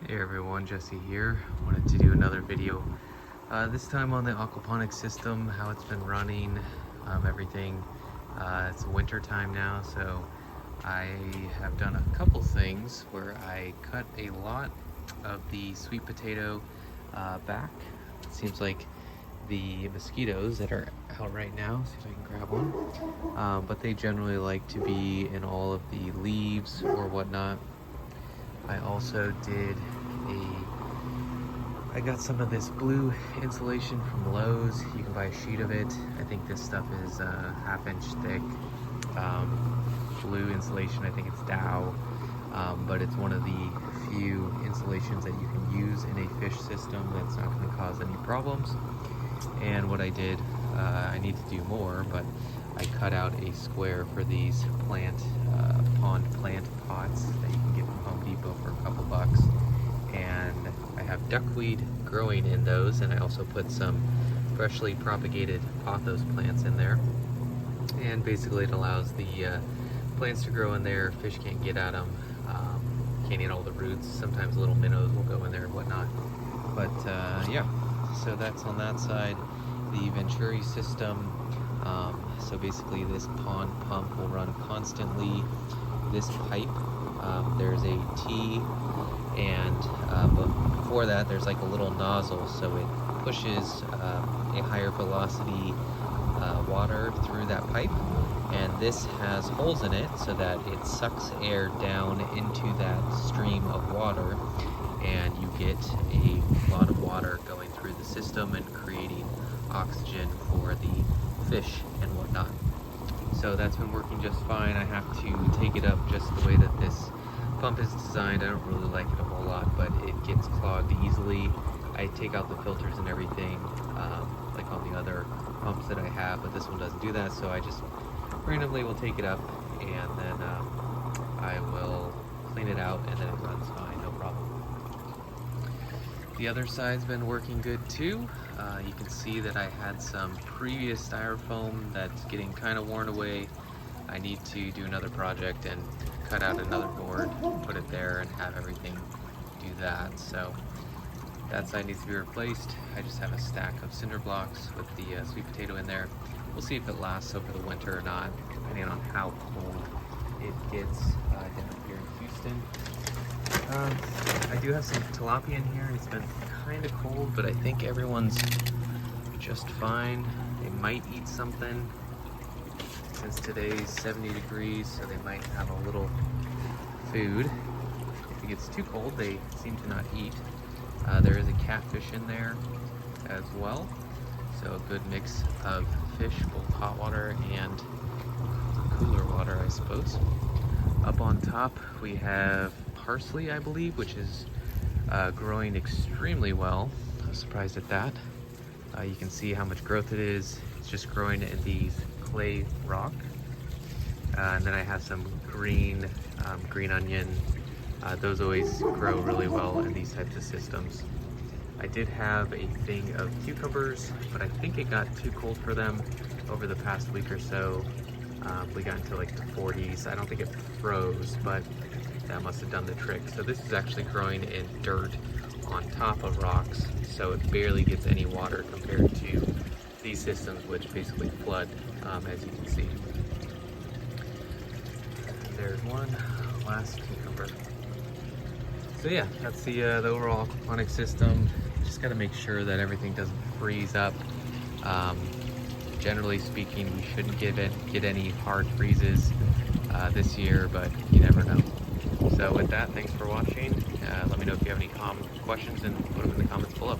Hey everyone, Jesse here. Wanted to do another video. This time on the aquaponics system, how it's been running, everything. It's winter time now, so I have done a couple things where I cut a lot of the sweet potato back. It seems like the mosquitoes that are out right now, see if I can grab one, but they generally like to be in all of the leaves or whatnot. I also did I got some of this blue insulation from Lowe's. You can buy a sheet of it. I think this stuff is a ½ inch thick. Blue insulation, I think it's Dow, but it's one of the few insulations that you can use in a fish system that's not going to cause any problems. And what I did, I need to do more, but I cut out a square for these pond plant pots that you can get from Home Depot for a couple bucks. And I have duckweed growing in those, and I also put some freshly propagated pothos plants in there. And basically it allows the plants to grow in there. Fish can't get at them, can't eat all the roots. Sometimes little minnows will go in there and whatnot. But yeah, so that's on that side. The Venturi system, so basically this pond pump will run constantly. This pipe, there's a T, and but before that there's like a little nozzle, so it pushes a higher velocity water through that pipe, and this has holes in it so that it sucks air down into that stream of water, and you get a lot of water going through the system and creating oxygen for the fish and whatnot. So that's been working just fine. I have to take it up just the way that this pump is designed. I don't really like it a whole lot, but it gets clogged easily. I take out the filters and everything, like on the other pumps that I have, but this one doesn't do that, so I just randomly will take it up, and then I will clean it out, and then it runs fine, no problem. The other side's been working good too. You can see that I had some previous styrofoam that's getting kind of worn away. I need to do another project and cut out another board, put it there, and have everything do that. So that side needs to be replaced. I just have a stack of cinder blocks with the sweet potato in there. We'll see if it lasts over the winter or not, depending on how cold it gets down here in Houston. I do have some tilapia in here, and it's been kind of cold, but I think everyone's just fine. They might eat something since today's 70 degrees, so they might have a little food. If it gets too cold, they seem to not eat. There is a catfish in there as well, so a good mix of fish, both hot water and cooler water, I suppose. Up on top we have parsley, I believe, which is growing extremely well. I was surprised at that. You can see how much growth it is. It's just growing in these clay rock. And then I have some green onion. Those always grow really well in these types of systems. I did have a thing of cucumbers, but I think it got too cold for them over the past week or so. We got into like the 40s. I don't think it froze, but that must have done the trick. So this is actually growing in dirt on top of rocks, so it barely gets any water compared to these systems, which basically flood, as you can see. There's one last cucumber. So yeah, that's the overall aquaponics system. Just got to make sure that everything doesn't freeze up. Generally speaking, we shouldn't get any hard freezes this year, but you never know. So with that, thanks for watching. Let me know if you have any questions, and put them in the comments below.